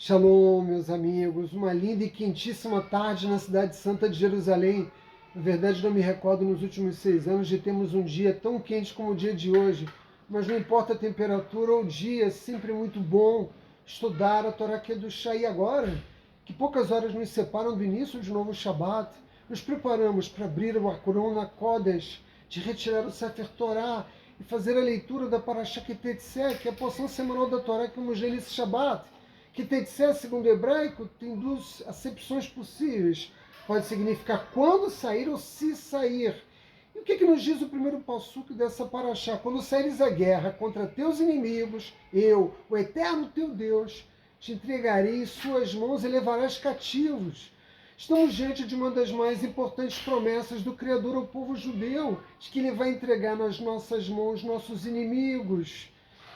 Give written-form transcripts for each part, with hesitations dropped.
Shalom, meus amigos. Uma linda e quentíssima tarde na cidade santa de Jerusalém. Na verdade, não me recordo nos últimos 6 anos de termos um dia tão quente como o dia de hoje. Mas não importa a temperatura ou o dia, é sempre muito bom estudar a Torá Kedushá. E agora, que poucas horas nos separam do início de novo Shabat, nos preparamos para abrir o Aron Kodesh, de retirar o Sefer Torá e fazer a leitura da Parashá Ketetzé, que é a porção semanal da Torá que vamos ler nesse Shabat. Que Tetzé, segundo o hebraico, tem duas acepções possíveis. Pode significar quando sair ou se sair. E o que nos diz o primeiro passuque dessa paraxá? Quando saíres à guerra contra teus inimigos, eu, o eterno teu Deus, te entregarei em suas mãos e levarás cativos. Estamos diante de uma das mais importantes promessas do Criador ao povo judeu, de que ele vai entregar nas nossas mãos nossos inimigos.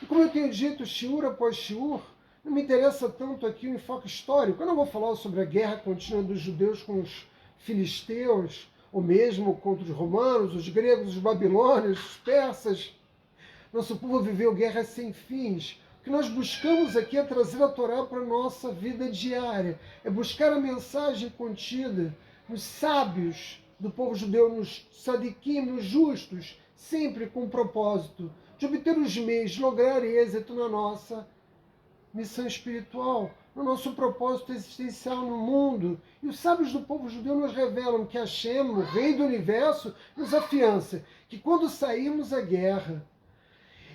E como eu tenho dito, shiur após shiur, não me interessa tanto aqui o enfoque histórico. Eu não vou falar sobre a guerra contínua dos judeus com os filisteus, ou mesmo contra os romanos, os gregos, os babilônios, os persas. Nosso povo viveu guerras sem fins. O que nós buscamos aqui é trazer a Torá para a nossa vida diária. É buscar a mensagem contida nos sábios do povo judeu, nos sadiquim, nos justos, sempre com o propósito de obter os meios, de lograr êxito na nossa missão espiritual, no nosso propósito existencial no mundo. E os sábios do povo judeu nos revelam que Hashem, o Rei do Universo, nos afiança que quando sairmos à guerra,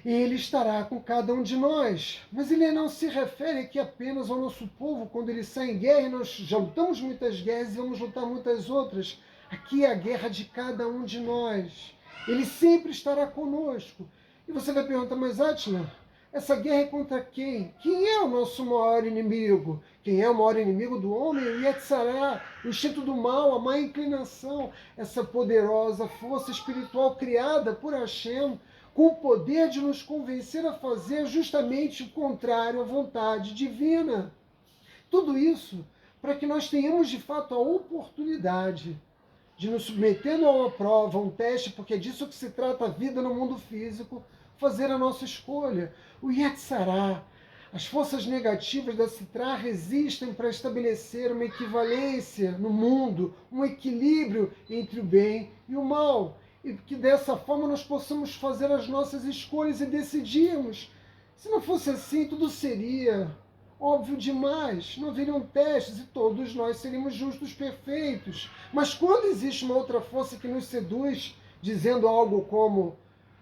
ele estará com cada um de nós. Mas ele não se refere aqui apenas ao nosso povo quando ele sai em guerra, e nós já lutamos muitas guerras e vamos lutar muitas outras. Aqui é a guerra de cada um de nós. Ele sempre estará conosco. E você vai perguntar, mas Átila, essa guerra é contra quem? Quem é o nosso maior inimigo? Quem é o maior inimigo do homem? O Yetzará, o instinto do mal, a má inclinação, essa poderosa força espiritual criada por Hashem, com o poder de nos convencer a fazer justamente o contrário à vontade divina. Tudo isso para que nós tenhamos de fato a oportunidade de nos submetendo a uma prova, a um teste, porque é disso que se trata a vida no mundo físico, fazer a nossa escolha. O Yetzará, as forças negativas da Sitra resistem para estabelecer uma equivalência no mundo, um equilíbrio entre o bem e o mal. E que dessa forma nós possamos fazer as nossas escolhas e decidirmos. Se não fosse assim, tudo seria óbvio demais. Não haveriam testes e todos nós seríamos justos, perfeitos. Mas quando existe uma outra força que nos seduz, dizendo algo como: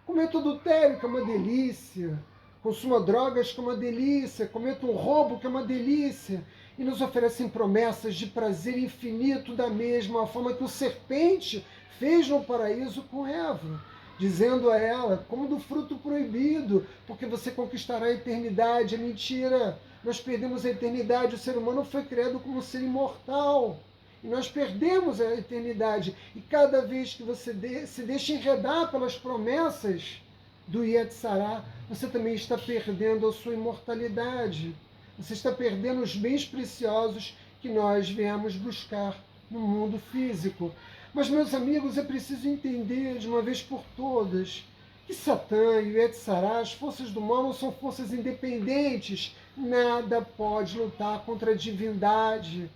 cometa adultério, que é uma delícia, consuma drogas, que é uma delícia, cometa um roubo, que é uma delícia, e nos oferecem promessas de prazer infinito da mesma forma que o serpente fez no paraíso com Eva, dizendo a ela, como do fruto proibido, porque você conquistará a eternidade. É mentira, nós perdemos a eternidade, o ser humano foi criado como ser imortal, e nós perdemos a eternidade. E cada vez que você se deixa enredar pelas promessas do Yetzará, você também está perdendo a sua imortalidade. Você está perdendo os bens preciosos que nós viemos buscar no mundo físico. Mas, meus amigos, é preciso entender de uma vez por todas que Satã e o Yetzará, as forças do mal, não são forças independentes. Nada pode lutar contra a divindade,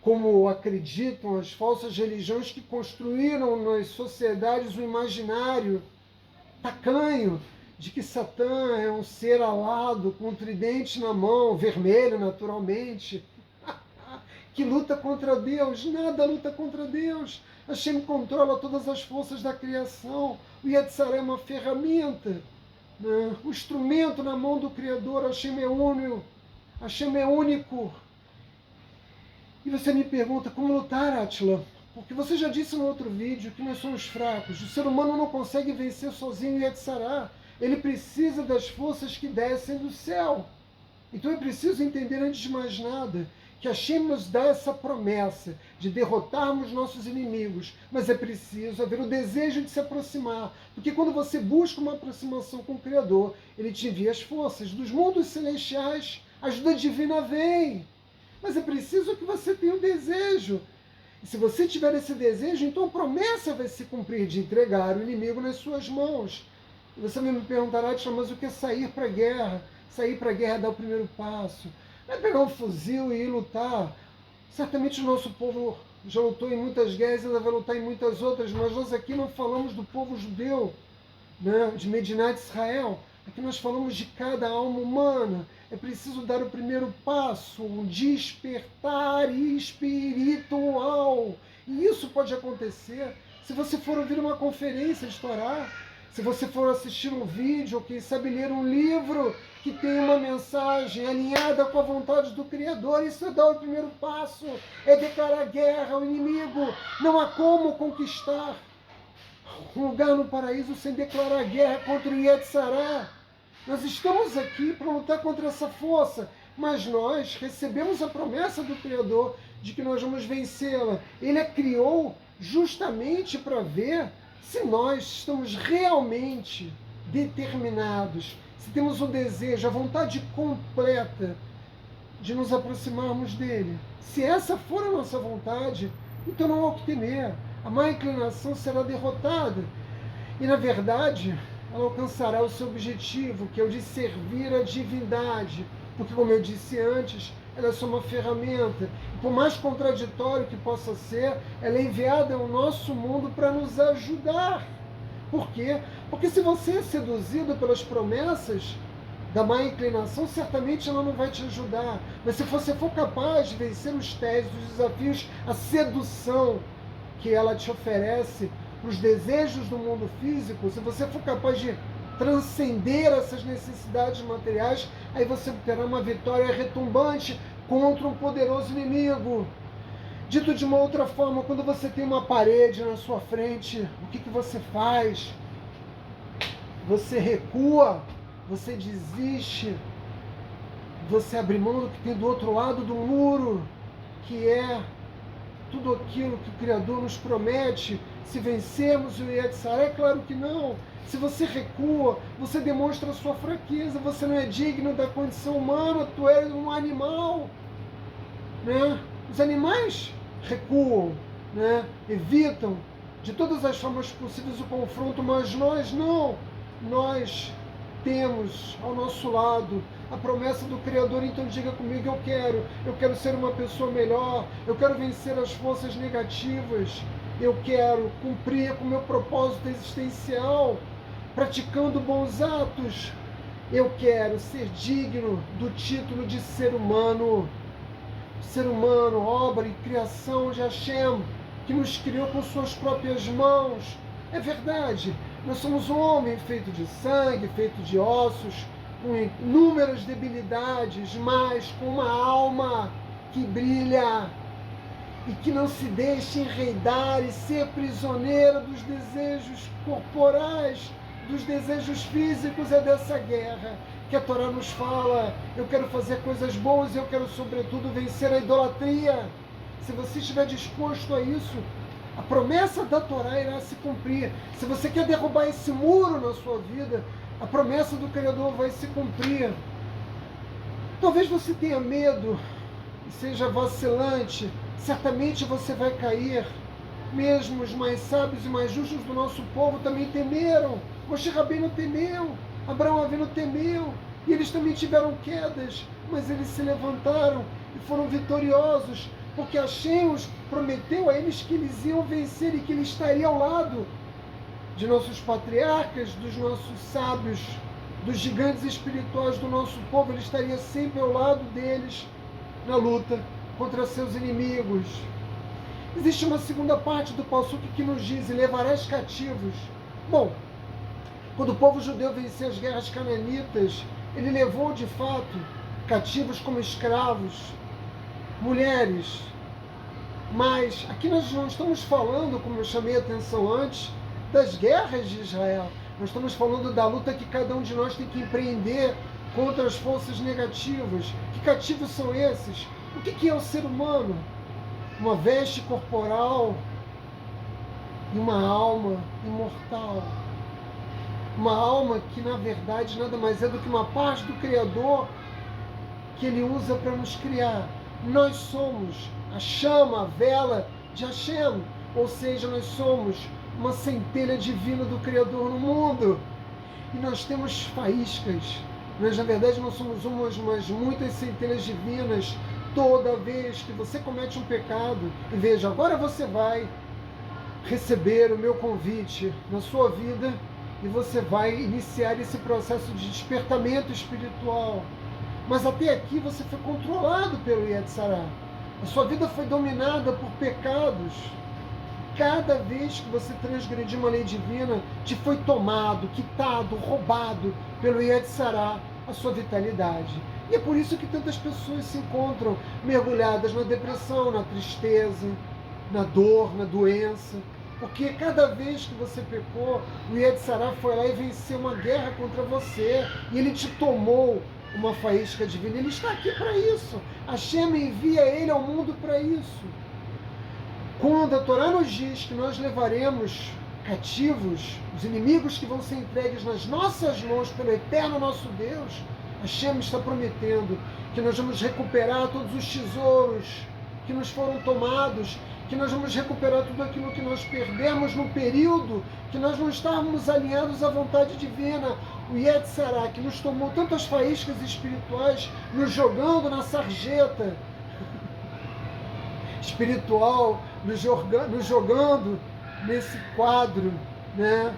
como acreditam as falsas religiões que construíram nas sociedades o imaginário tacanho de que Satã é um ser alado com um tridente na mão, vermelho naturalmente, que luta contra Deus. Nada luta contra Deus. Hashem controla todas as forças da criação. O Yetzará é uma ferramenta, né? Um instrumento na mão do Criador. Hashem é único. Hashem é único. E você me pergunta, como lutar, Átila? Porque você já disse no outro vídeo que nós somos fracos. O ser humano não consegue vencer sozinho o Yetzará. Ele precisa das forças que descem do céu. Então é preciso entender, antes de mais nada, que Hashem nos dá essa promessa de derrotarmos nossos inimigos, mas é preciso haver o desejo de se aproximar, porque quando você busca uma aproximação com o Criador, ele te envia as forças dos mundos celestiais, a ajuda divina vem, mas é preciso que você tenha o desejo. E se você tiver esse desejo, então a promessa vai se cumprir de entregar o inimigo nas suas mãos. E você me perguntará, mas o que é sair para a guerra? Sair para a guerra é dar o primeiro passo. Não é pegar um fuzil e ir lutar. Certamente o nosso povo já lutou em muitas guerras e ainda vai lutar em muitas outras, mas nós aqui não falamos do povo judeu, né, de Medinat Israel. Aqui nós falamos de cada alma humana. É preciso dar o primeiro passo, um despertar espiritual. E isso pode acontecer se você for ouvir uma conferência de Torá, se você for assistir um vídeo, ou quem sabe ler um livro que tem uma mensagem alinhada com a vontade do Criador. Isso é dar o primeiro passo, é declarar guerra ao inimigo. Não há como conquistar um lugar no paraíso sem declarar guerra contra o Yetzirah. Nós estamos aqui para lutar contra essa força, mas nós recebemos a promessa do Criador de que nós vamos vencê-la. Ele a criou justamente para ver se nós estamos realmente determinados, se temos o desejo, a vontade completa de nos aproximarmos dele. Se essa for a nossa vontade, então não há o que temer. A má inclinação será derrotada. E, na verdade, ela alcançará o seu objetivo, que é o de servir a divindade. Porque, como eu disse antes, ela é só uma ferramenta. E por mais contraditório que possa ser, ela é enviada ao nosso mundo para nos ajudar. Por quê? Porque se você é seduzido pelas promessas da má inclinação, certamente ela não vai te ajudar. Mas se você for capaz de vencer os testes, os desafios, a sedução que ela te oferece para os desejos do mundo físico, se você for capaz de transcender essas necessidades materiais, aí você terá uma vitória retumbante contra um poderoso inimigo. Dito de uma outra forma, quando você tem uma parede na sua frente, o que você faz? Você recua, você desiste, você abre mão do que tem do outro lado do muro, que é tudo aquilo que o Criador nos promete. Se vencermos o Yetzirah, é claro que não. Se você recua, você demonstra a sua fraqueza, você não é digno da condição humana, tu és um animal, né? Os animais recuam, né? Evitam de todas as formas possíveis o confronto, mas nós não. Nós temos ao nosso lado a promessa do Criador. Então diga comigo: eu quero ser uma pessoa melhor, eu quero vencer as forças negativas, eu quero cumprir com o meu propósito existencial, praticando bons atos, eu quero ser digno do título de ser humano. Ser humano, obra e criação de Hashem, que nos criou com suas próprias mãos. É verdade, nós somos um homem feito de sangue, feito de ossos, com inúmeras debilidades, mas com uma alma que brilha e que não se deixa enredar e ser prisioneira dos desejos corporais, dos desejos físicos. É dessa guerra que a Torá nos fala. Eu quero fazer coisas boas e eu quero, sobretudo, vencer a idolatria. Se você estiver disposto a isso, a promessa da Torá irá se cumprir. Se você quer derrubar esse muro na sua vida, a promessa do Criador vai se cumprir. Talvez você tenha medo e seja vacilante. Certamente você vai cair. Mesmo os mais sábios e mais justos do nosso povo também temeram. Moshe Rabbeinu temeu, Abraão Avinu temeu, e eles também tiveram quedas, mas eles se levantaram e foram vitoriosos, porque Hashem os prometeu a eles que eles iam vencer e que ele estaria ao lado de nossos patriarcas, dos nossos sábios, dos gigantes espirituais do nosso povo. Ele estaria sempre ao lado deles na luta contra seus inimigos. Existe uma segunda parte do Passuque que nos diz: e levarás cativos. Bom, quando o povo judeu venceu as guerras cananitas, ele levou de fato cativos como escravos, mulheres. Mas aqui nós não estamos falando, como eu chamei a atenção antes, das guerras de Israel. Nós estamos falando da luta que cada um de nós tem que empreender contra as forças negativas. Que cativos são esses? O que é o ser humano? Uma veste corporal e uma alma imortal. Uma alma que, na verdade, nada mais é do que uma parte do Criador que Ele usa para nos criar. Nós somos a chama, a vela de Hashem, ou seja, nós somos uma centelha divina do Criador no mundo. E nós temos faíscas Nós, na verdade, não somos umas, mas muitas centelhas divinas. Toda vez que você comete um pecado, e veja, agora você vai receber o meu convite na sua vida e você vai iniciar esse processo de despertamento espiritual. Mas até aqui você foi controlado pelo Yetzirah. A sua vida foi dominada por pecados. Cada vez que você transgrediu uma lei divina, te foi tomado, quitado, roubado pelo Yetzirah a sua vitalidade. E é por isso que tantas pessoas se encontram mergulhadas na depressão, na tristeza, na dor, na doença. Porque cada vez que você pecou, o Yetzirah foi lá e venceu uma guerra contra você. E ele te tomou uma faísca divina. Ele está aqui para isso. Hashem envia ele ao mundo para isso. Quando a Torá nos diz que nós levaremos cativos os inimigos que vão ser entregues nas nossas mãos pelo eterno nosso Deus, Hashem está prometendo que nós vamos recuperar todos os tesouros que nos foram tomados, que nós vamos recuperar tudo aquilo que nós perdemos no período que nós não estávamos alinhados à vontade divina. O Yetzirah, que nos tomou tantas faíscas espirituais, nos jogando na sarjeta espiritual, nos jogando nesse quadro, né,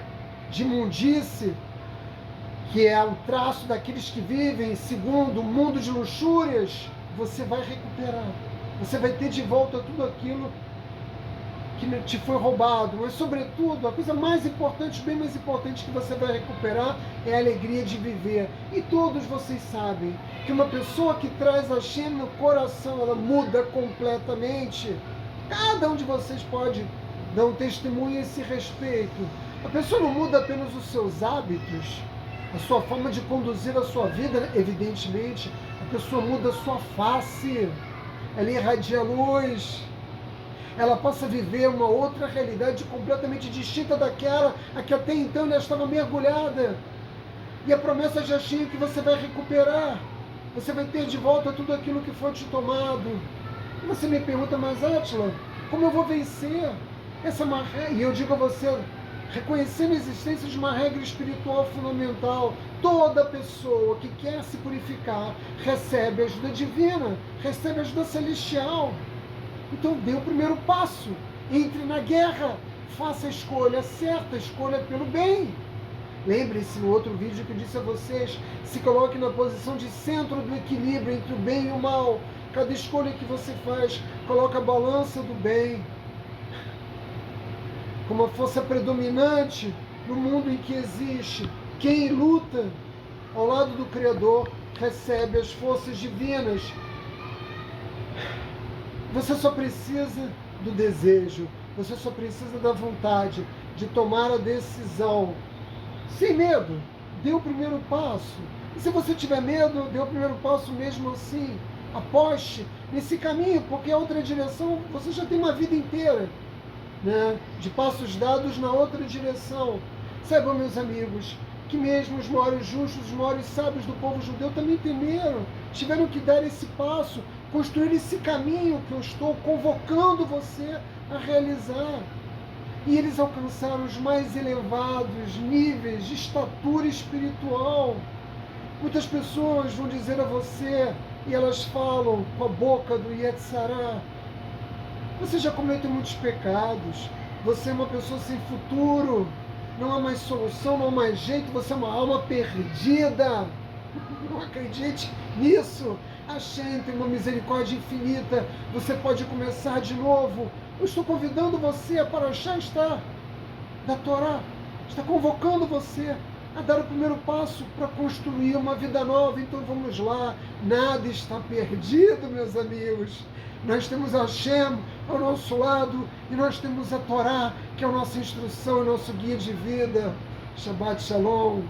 de imundície, que é o traço daqueles que vivem segundo o mundo de luxúrias. Você vai recuperar. Você vai ter de volta tudo aquilo que te foi roubado. Mas, sobretudo, a coisa mais importante, bem mais importante que você vai recuperar é a alegria de viver. E todos vocês sabem que uma pessoa que traz Hashem no coração, ela muda completamente. Cada um de vocês pode dar um testemunho a esse respeito. A pessoa não muda apenas os seus hábitos, a sua forma de conduzir a sua vida, evidentemente. A pessoa muda a sua face. Ela irradia luz. Ela possa viver uma outra realidade completamente distinta daquela a que até então ela estava mergulhada. E a promessa de Hashem é que você vai recuperar. Você vai ter de volta tudo aquilo que foi te tomado. E você me pergunta, mas Átila, como eu vou vencer? Essa é uma regra. E eu digo a você, reconhecendo a existência de uma regra espiritual fundamental, toda pessoa que quer se purificar recebe ajuda divina, recebe ajuda celestial. Então dê o primeiro passo, entre na guerra, faça a escolha certa, escolha pelo bem. Lembre-se no outro vídeo que eu disse a vocês, se coloque na posição de centro do equilíbrio entre o bem e o mal. Cada escolha que você faz, coloca a balança do bem como a força predominante no mundo em que existe. Quem luta ao lado do Criador recebe as forças divinas. Você só precisa do desejo, você só precisa da vontade de tomar a decisão. Sem medo, dê o primeiro passo. E se você tiver medo, dê o primeiro passo mesmo assim. Aposte nesse caminho, porque a outra direção, você já tem uma vida inteira, né, de passos dados na outra direção. Saibam, meus amigos, que mesmo os maiores justos, os maiores sábios do povo judeu também temeram, tiveram que dar esse passo, construir esse caminho que eu estou convocando você a realizar. E eles alcançaram os mais elevados níveis de estatura espiritual. Muitas pessoas vão dizer a você, e elas falam com a boca do Yetzirah, você já cometeu muitos pecados, você é uma pessoa sem futuro, não há mais solução, não há mais jeito, você é uma alma perdida. Não acredite nisso. Hashem tem uma misericórdia infinita, você pode começar de novo. Eu estou convidando você, a Parashá está da Torá, está convocando você a dar o primeiro passo para construir uma vida nova. Então vamos lá, nada está perdido, meus amigos. Nós temos Hashem ao nosso lado e nós temos a Torá, que é a nossa instrução, o nosso guia de vida. Shabbat Shalom.